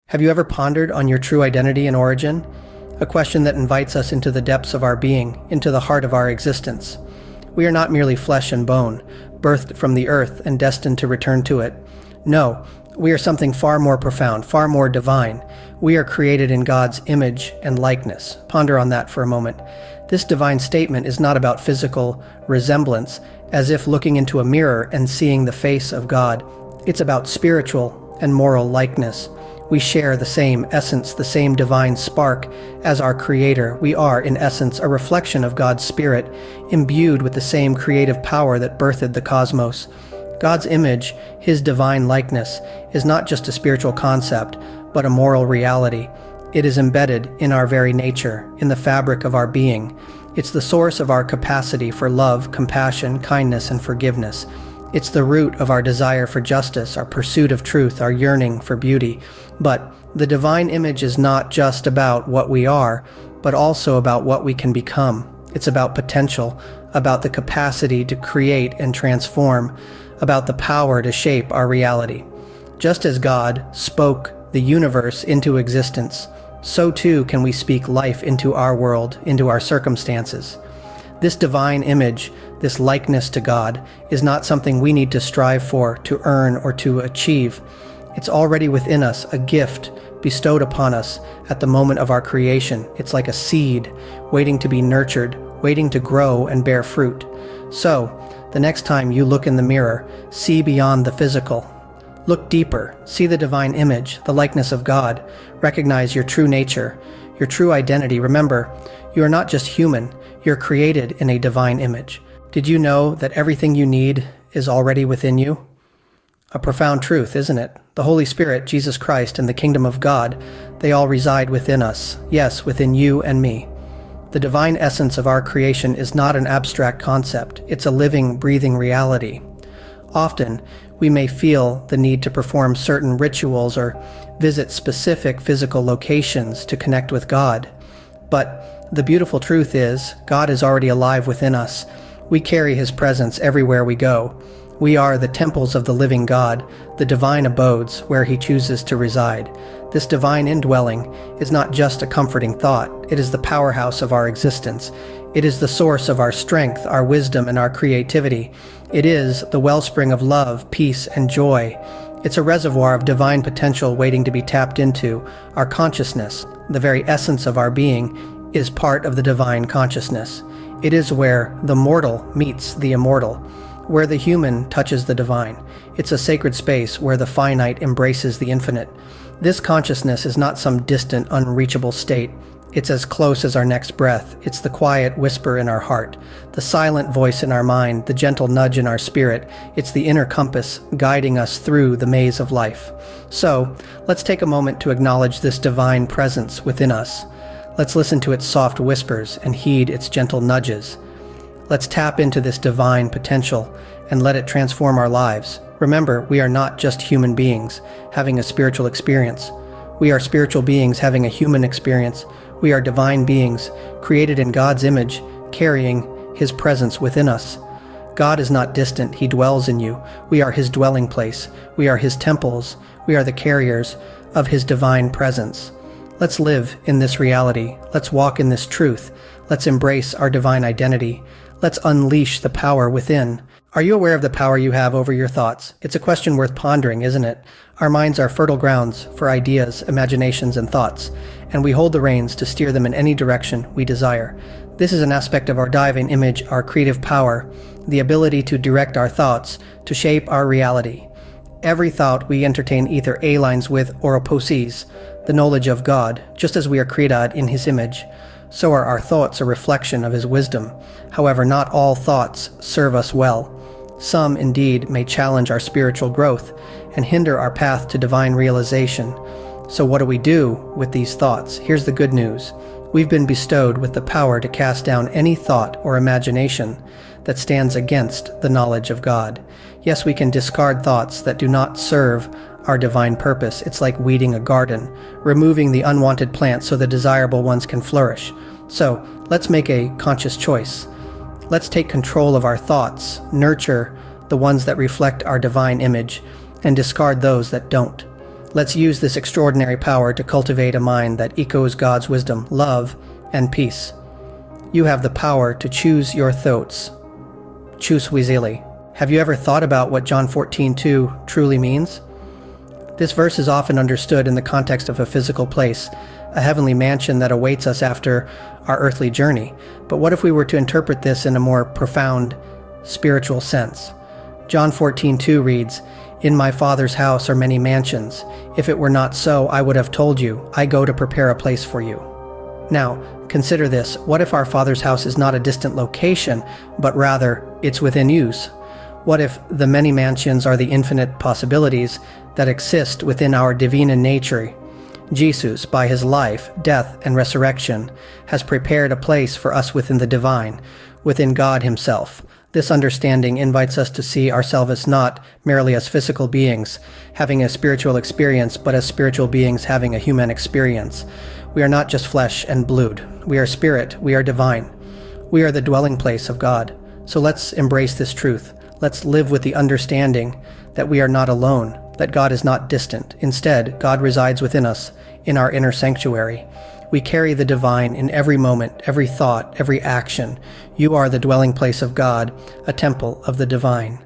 Have you ever pondered on your true identity and origin? A question that invites us into the depths of our being, into the heart of our existence. We are not merely flesh and bone, birthed from the earth and destined to return to it. No, we are something far more profound, far more divine. We are created in God's image and likeness. Ponder on that for a moment. This divine statement is not about physical resemblance, as if looking into a mirror and seeing the face of God. It's about spiritual and moral likeness. We share the same essence, the same divine spark as our Creator. We are, in essence, a reflection of God's Spirit, imbued with the same creative power that birthed the cosmos. God's image, His divine likeness, is not just a spiritual concept, but a moral reality. It is embedded in our very nature, in the fabric of our being. It's the source of our capacity for love, compassion, kindness, and forgiveness. It's the root of our desire for justice, our pursuit of truth, our yearning for beauty. But the divine image is not just about what we are, but also about what we can become. It's about potential, about the capacity to create and transform, about the power to shape our reality. Just as God spoke the universe into existence, so too can we speak life into our world, into our circumstances. This divine image, this likeness to God, is not something we need to strive for, to earn, or to achieve. It's already within us, a gift bestowed upon us at the moment of our creation. It's like a seed, waiting to be nurtured, waiting to grow and bear fruit. So, the next time you look in the mirror, see beyond the physical. Look deeper, see the divine image, the likeness of God. Recognize your true nature, your true identity. Remember, you are not just human, you're created in a divine image. Did you know that everything you need is already within you? A profound truth, isn't it? The Holy Spirit, Jesus Christ, and the kingdom of God, they all reside within us. Yes, within you and me. The divine essence of our creation is not an abstract concept. It's a living, breathing reality. Often, we may feel the need to perform certain rituals or visit specific physical locations to connect with God. But the beautiful truth is, God is already alive within us. We carry His presence everywhere we go. We are the temples of the living God, the divine abodes where He chooses to reside. This divine indwelling is not just a comforting thought. It is the powerhouse of our existence. It is the source of our strength, our wisdom, and our creativity. It is the wellspring of love, peace, and joy. It's a reservoir of divine potential waiting to be tapped into. Our consciousness, the very essence of our being, is part of the divine consciousness. It is where the mortal meets the immortal, where the human touches the divine. It's a sacred space where the finite embraces the infinite. This consciousness is not some distant, unreachable state. It's as close as our next breath. It's the quiet whisper in our heart, the silent voice in our mind, the gentle nudge in our spirit. It's the inner compass guiding us through the maze of life. So, let's take a moment to acknowledge this divine presence within us. Let's listen to its soft whispers and heed its gentle nudges. Let's tap into this divine potential and let it transform our lives. Remember, we are not just human beings having a spiritual experience. We are spiritual beings having a human experience. We are divine beings, created in God's image, carrying His presence within us. God is not distant, He dwells in you. We are His dwelling place. We are His temples. We are the carriers of His divine presence. Let's live in this reality. Let's walk in this truth. Let's embrace our divine identity. Let's unleash the power within. Are you aware of the power you have over your thoughts? It's a question worth pondering, isn't it? Our minds are fertile grounds for ideas, imaginations, and thoughts, and we hold the reins to steer them in any direction we desire. This is an aspect of our divine image, our creative power, the ability to direct our thoughts, to shape our reality. Every thought we entertain either aligns with or opposes the knowledge of God, just as we are created in His image. So are our thoughts a reflection of His wisdom. However, not all thoughts serve us well. Some, indeed, may challenge our spiritual growth and hinder our path to divine realization. So what do we do with these thoughts? Here's the good news. We've been bestowed with the power to cast down any thought or imagination that stands against the knowledge of God. Yes, we can discard thoughts that do not serve our divine purpose. It's like weeding a garden, removing the unwanted plants so the desirable ones can flourish. So, let's make a conscious choice. Let's take control of our thoughts, nurture the ones that reflect our divine image, and discard those that don't. Let's use this extraordinary power to cultivate a mind that echoes God's wisdom, love, and peace. You have the power to choose your thoughts. Choose wisely. Have you ever thought about what John 14:2 truly means? This verse is often understood in the context of a physical place, a heavenly mansion that awaits us after our earthly journey. But what if we were to interpret this in a more profound, spiritual sense? John 14:2 reads, "In my Father's house are many mansions. If it were not so, I would have told you, I go to prepare a place for you." Now, consider this. What if our Father's house is not a distant location, but rather it's within use? What if the many mansions are the infinite possibilities that exist within our divine nature? Jesus, by his life, death, and resurrection, has prepared a place for us within the divine, within God himself. This understanding invites us to see ourselves not merely as physical beings having a spiritual experience, but as spiritual beings having a human experience. We are not just flesh and blood. We are spirit. We are divine. We are the dwelling place of God. So let's embrace this truth. Let's live with the understanding that we are not alone, that God is not distant. Instead, God resides within us, in our inner sanctuary. We carry the divine in every moment, every thought, every action. You are the dwelling place of God, a temple of the divine.